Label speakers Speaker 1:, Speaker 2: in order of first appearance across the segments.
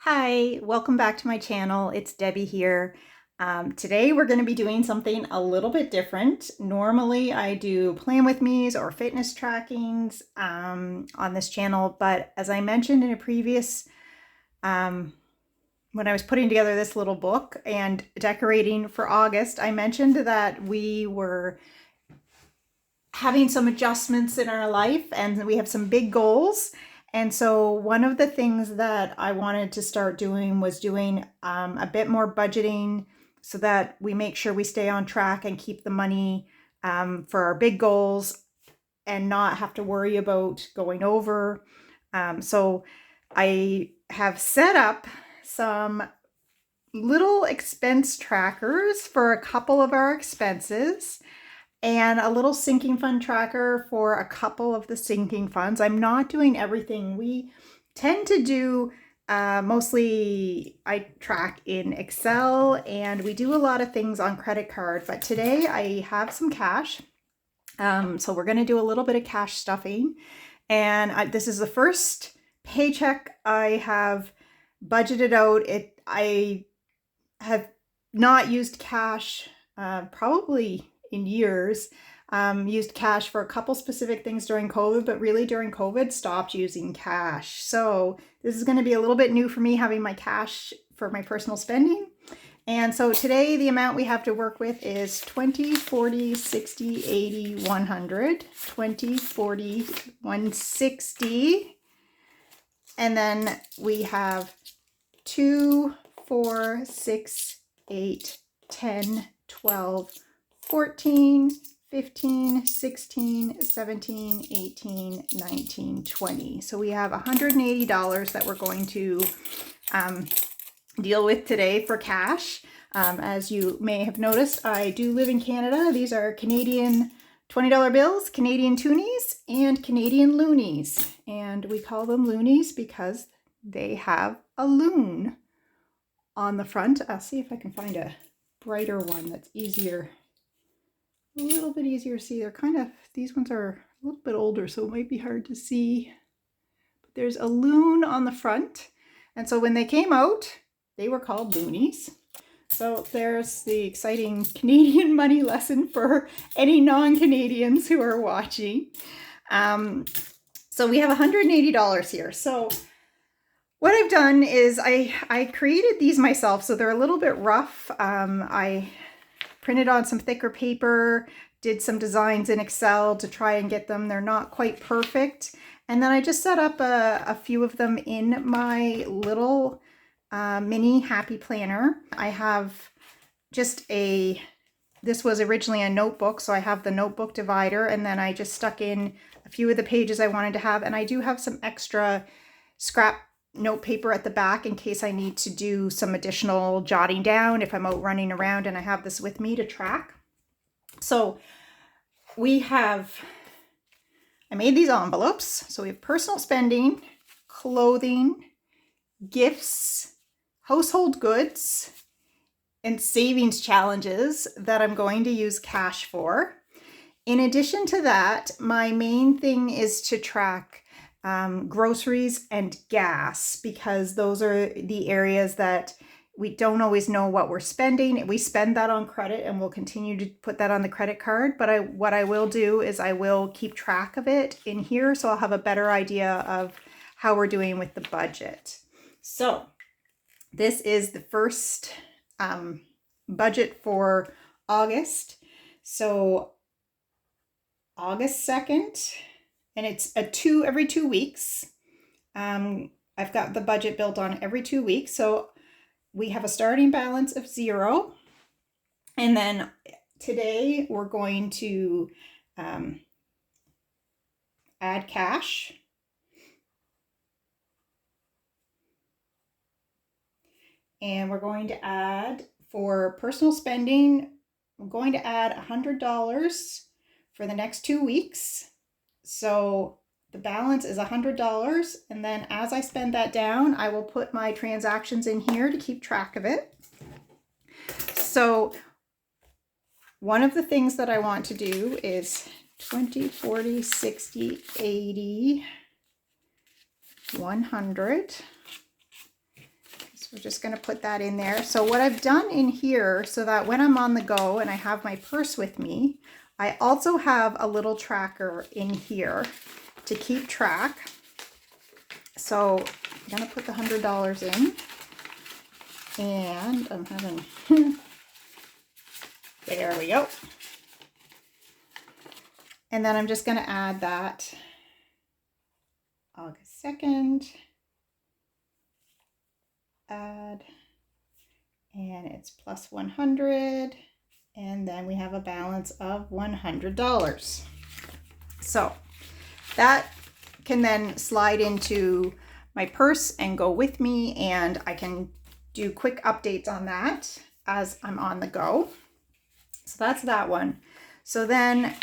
Speaker 1: Hi, welcome back to my channel. It's Debbie here. Today we're going to be doing something a little bit different. Normally I do plan with me's or fitness trackings on this channel, but as I mentioned in a previous, when I was putting together this little book and decorating for August, I mentioned that we were having some adjustments in our life and we have some big goals. And so one of the things that I wanted to start doing was doing a bit more budgeting so that we make sure we stay on track and keep the money for our big goals and not have to worry about going over. So I have set up some little expense trackers for a couple of our expenses and a little sinking fund tracker for a couple of the sinking funds. I'm not doing everything. We tend to do mostly I track in Excel and we do a lot of things on credit card, but today I have some cash. So we're going to do a little bit of cash stuffing, and this is the first paycheck I have budgeted out. I have not used cash probably in years. Used cash for a couple specific things during COVID, but really during COVID stopped using cash. So this is going to be a little bit new for me, having my cash for my personal spending. And so today the amount we have to work with is 20, 40, 60, 80, 100, 20, 40, 160. And then we have 2, 4, 6, 8, 10, 12, 14, 15, 16, 17, 18, 19, 20. So we have $180 that we're going to deal with today for cash. As you may have noticed, I do live in Canada. These are Canadian $20 bills, Canadian toonies, and Canadian loonies. And we call them loonies because they have a loon on the front. I'll see if I can find a brighter one that's easier. A little bit easier to see. These ones are a little bit older, so it might be hard to see. But there's a loon on the front. And so when they came out, they were called loonies. So there's the exciting Canadian money lesson for any non-Canadians who are watching. So we have $180 here. So what I've done is I created these myself, so they're a little bit rough. I printed on some thicker paper, did some designs in Excel to try and get them. They're not quite perfect. And then I just set up a few of them in my little mini happy planner. I have just this was originally a notebook, so I have the notebook divider, and then I just stuck in a few of the pages I wanted to have. And I do have some extra scrap note paper at the back in case I need to do some additional jotting down if I'm out running around and I have this with me to track. So I made these envelopes. So we have personal spending, clothing, gifts, household goods, and savings challenges that I'm going to use cash for. In addition to that, my main thing is to track groceries and gas, because those are the areas that we don't always know what we're spending. We spend that on credit and we'll continue to put that on the credit card. But what I will do is I will keep track of it in here, so I'll have a better idea of how we're doing with the budget. So this is the first budget for August. So August 2nd. And it's every 2 weeks. I've got the budget built on every 2 weeks. So we have a starting balance of 0. And then today we're going to add cash. And we're going to add, for personal spending, I'm going to add $100 for the next 2 weeks. So the balance is $100, and then as I spend that down, I will put my transactions in here to keep track of it. So one of the things that I want to do is 20, 40, 60, 80, 100, So we're just going to put that in there. So what I've done in here, so that when I'm on the go and I have my purse with me, I also have a little tracker in here to keep track. So I'm going to put the $100 in, and I'm having, there we go. And then I'm just going to add that August 2nd, add, and it's plus 100, and then we have a balance of $100. So that can then slide into my purse and go with me, and I can do quick updates on that as I'm on the go. So that's that one. So then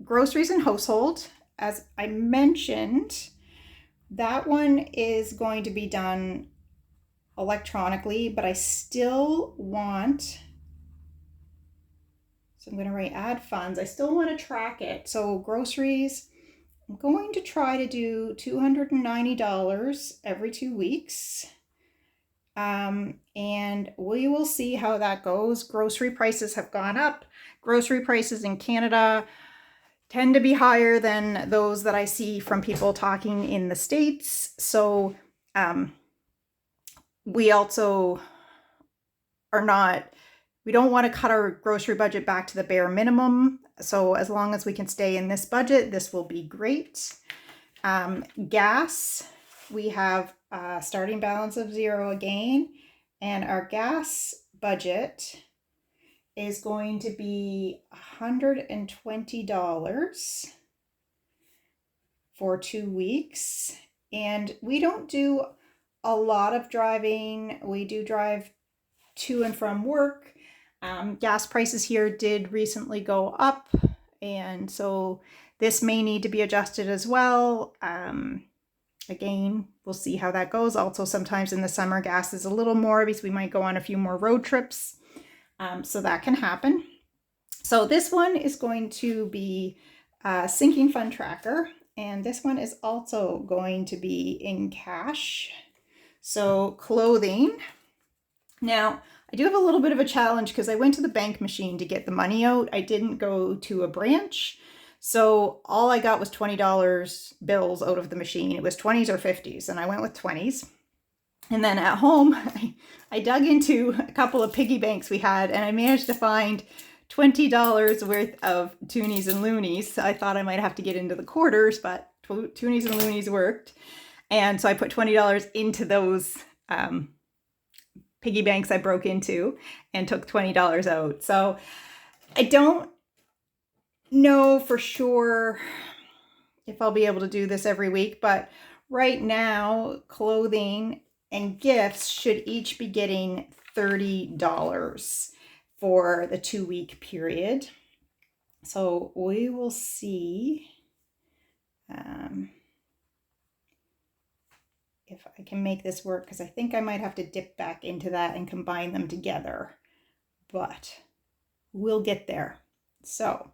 Speaker 1: groceries and household, as I mentioned, that one is going to be done electronically, but I still want, so I'm going to write add funds. I still want to track it. So groceries, I'm going to try to do $290 every 2 weeks. And we will see how that goes. Grocery prices have gone up. Grocery prices in Canada tend to be higher than those that I see from people talking in the States. So we also are not, we don't want to cut our grocery budget back to the bare minimum. So as long as we can stay in this budget, this will be great. Gas, we have a starting balance of 0 again, and our gas budget is going to be $120 for 2 weeks. And we don't do a lot of driving. We do drive to and from work. Gas prices here did recently go up, and so this may need to be adjusted as well. Again, we'll see how that goes. Also, sometimes in the summer, gas is a little more because we might go on a few more road trips. So that can happen. So this one is going to be a sinking fund tracker, and this one is also going to be in cash. So clothing. Now, I do have a little bit of a challenge because I went to the bank machine to get the money out. I didn't go to a branch. So all I got was $20 bills out of the machine. It was 20s or 50s, and I went with 20s. And then at home, I dug into a couple of piggy banks we had, and I managed to find $20 worth of toonies and loonies. I thought I might have to get into the quarters, but toonies and loonies worked. And so I put $20 into those piggy banks I broke into and took $20 out. So I don't know for sure if I'll be able to do this every week, but right now, clothing and gifts should each be getting $30 for the 2-week period. So we will see if I can make this work, because I think I might have to dip back into that and combine them together, but we'll get there. So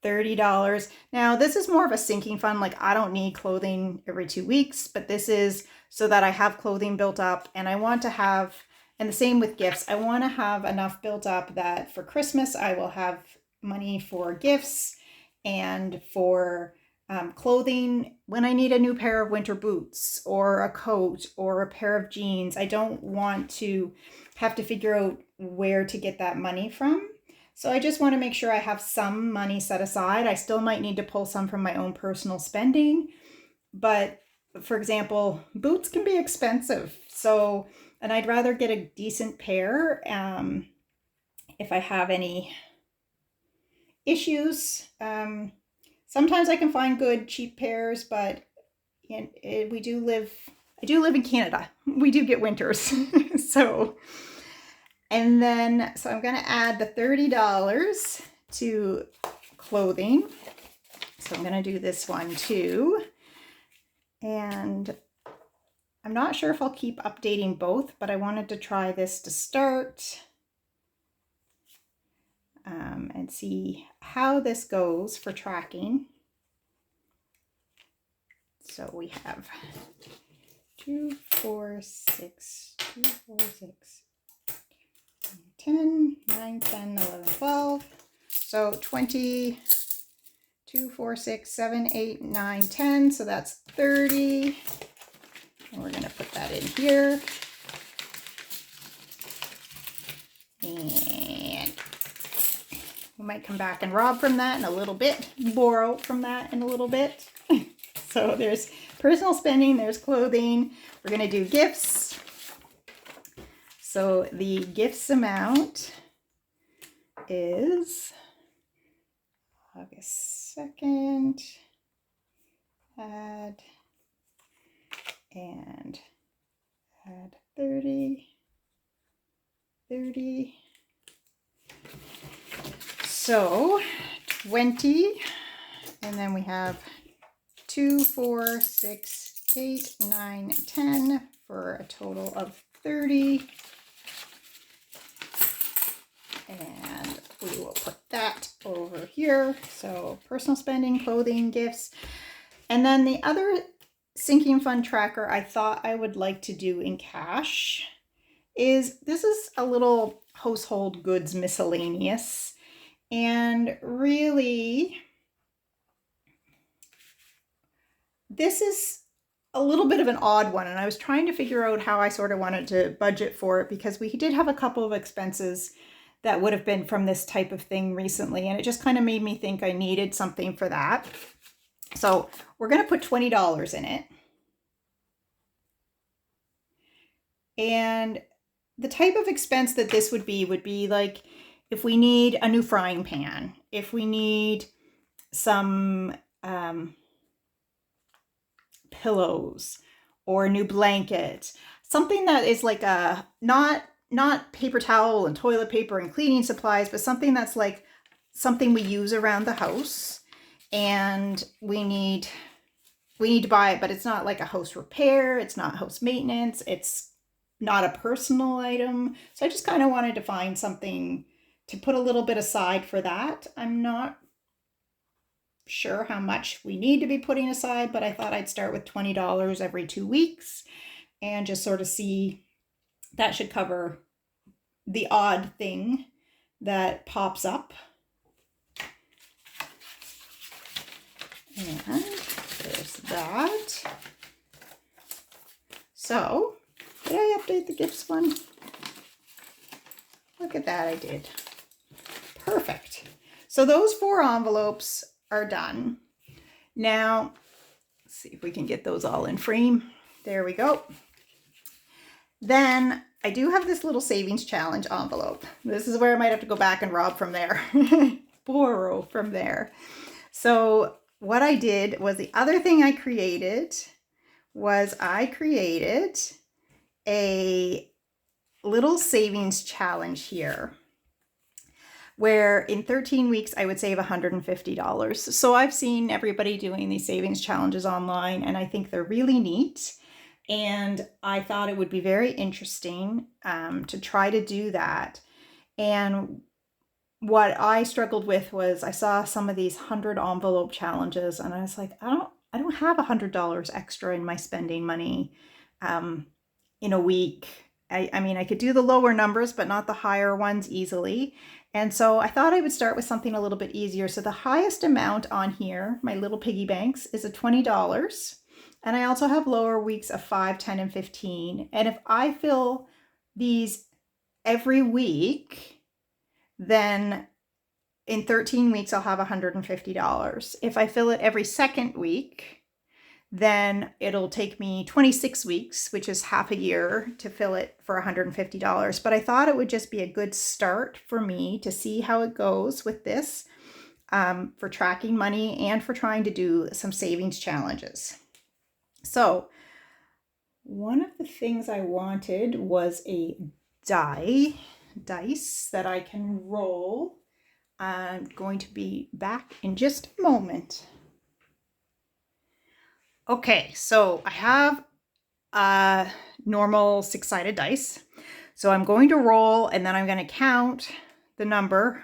Speaker 1: $30. Now this is more of a sinking fund. Like, I don't need clothing every 2 weeks, but this is so that I have clothing built up, and I want to have, and the same with gifts, I want to have enough built up that for Christmas I will have money for gifts and for clothing when I need a new pair of winter boots or a coat or a pair of jeans. I don't want to have to figure out where to get that money from. So I just want to make sure I have some money set aside. I still might need to pull some from my own personal spending, but for example, boots can be expensive. So, and I'd rather get a decent pair if I have any issues. Sometimes I can find good cheap pairs, but I do live in Canada. We do get winters. So, and then, so I'm going to add the $30 to clothing. So I'm going to do this one too. And I'm not sure if I'll keep updating both, but I wanted to try this to start and see how this goes for tracking. So we have 2, 4, 6, 2, 4, 6, 10, 9, 10, 11, 12. So 20, 2, 4, 6, 7, 8, 9, 10. So that's 30. And we're going to put that in here. And we might come back and rob from that in a little bit, borrow from that in a little bit. So there's personal spending, there's clothing. We're going to do gifts. So the gifts amount is August 2nd, add 30, 30. So 20, and then we have 2, 4, 6, 8, 9, 10 for a total of 30. And we will put that over here. So personal spending, clothing, gifts. And then the other sinking fund tracker I thought I would like to do in cash is, this is a little household goods miscellaneous. And really, this is a little bit of an odd one. And I was trying to figure out how I sort of wanted to budget for it, because we did have a couple of expenses that would have been from this type of thing recently. And it just kind of made me think I needed something for that. So we're going to put $20 in it. And the type of expense that this would be like if we need a new frying pan, if we need some pillows or a new blanket, something that is like a, not paper towel and toilet paper and cleaning supplies, but something that's like something we use around the house and we need to buy it, but it's not like a house repair, it's not house maintenance, it's not a personal item. So I just kind of wanted to find something to put a little bit aside for that. I'm not sure how much we need to be putting aside, but I thought I'd start with $20 every 2 weeks and just sort of see. That should cover the odd thing that pops up. And there's that. So, did I update the gifts one? Look at that, I did. Perfect. So those 4 envelopes are done. Now, let's see if we can get those all in frame. There we go. Then I do have this little savings challenge envelope. This is where I might have to go back and rob from there, borrow from there. So what I did was, the other thing I created was I created a little savings challenge here, where in 13 weeks I would save $150. So I've seen everybody doing these savings challenges online, and I think they're really neat. And I thought it would be very interesting to try to do that. And what I struggled with was, I saw some of these 100 envelope challenges, and I was like, I don't have $100 extra in my spending money in a week. I mean, I could do the lower numbers, but not the higher ones easily. And so I thought I would start with something a little bit easier. So the highest amount on here, my little piggy banks, is a $20. And I also have lower weeks of 5, 10, and 15. And if I fill these every week, then in 13 weeks, I'll have $150. If I fill it every second week, then it'll take me 26 weeks, which is half a year, to fill it for $150. But I thought it would just be a good start for me to see how it goes with this, for tracking money and for trying to do some savings challenges. So one of the things I wanted was a dice that I can roll. I'm going to be back in just a moment. Okay, so I have a normal 6-sided dice. So I'm going to roll, and then I'm going to count the number.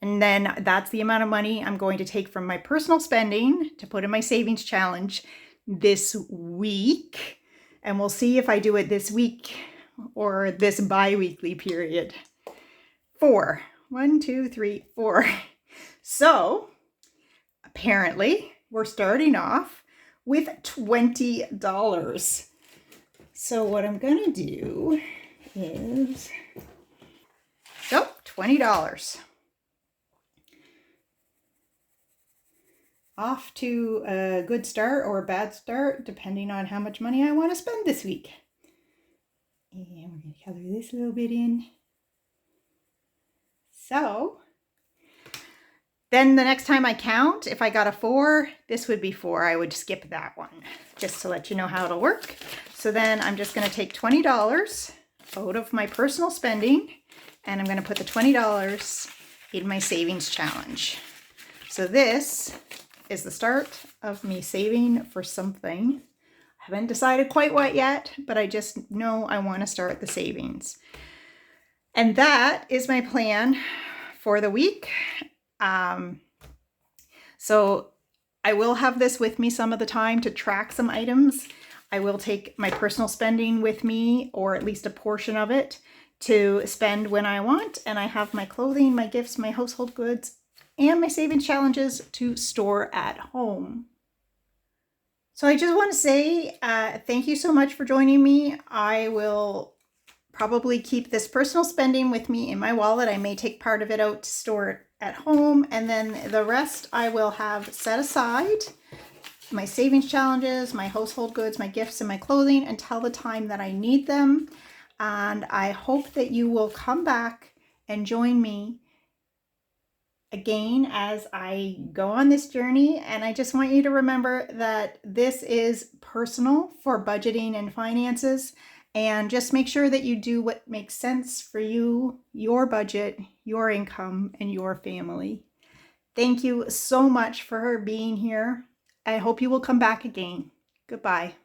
Speaker 1: And then that's the amount of money I'm going to take from my personal spending to put in my savings challenge this week. And we'll see if I do it this week or this bi-weekly period. 4. 1, 2, 3, 4. So apparently we're starting off with $20. So what I'm gonna do is, $20. Off to a good start or a bad start, depending on how much money I want to spend this week. And we're going to color this a little bit in. So then the next time I count, if I got a 4, this would be 4. I would skip that one, just to let you know how it'll work. So then I'm just going to take $20 out of my personal spending, and I'm going to put the $20 in my savings challenge. So this is the start of me saving for something. I haven't decided quite what yet, but I just know I want to start the savings. And that is my plan for the week. So I will have this with me some of the time to track some items. I will take my personal spending with me, or at least a portion of it, to spend when I want. And I have my clothing, my gifts, my household goods, and my savings challenges to store at home. So I just want to say thank you so much for joining me. I will probably keep this personal spending with me in my wallet. I may take part of it out to store it at home, and then the rest I will have set aside. My savings challenges, my household goods, my gifts, and my clothing until the time that I need them. And I hope that you will come back and join me again as I go on this journey. And I just want you to remember that this is personal for budgeting and finances, and just make sure that you do what makes sense for you, your budget, your income, and your family. Thank you so much for being here. I hope you will come back again. Goodbye.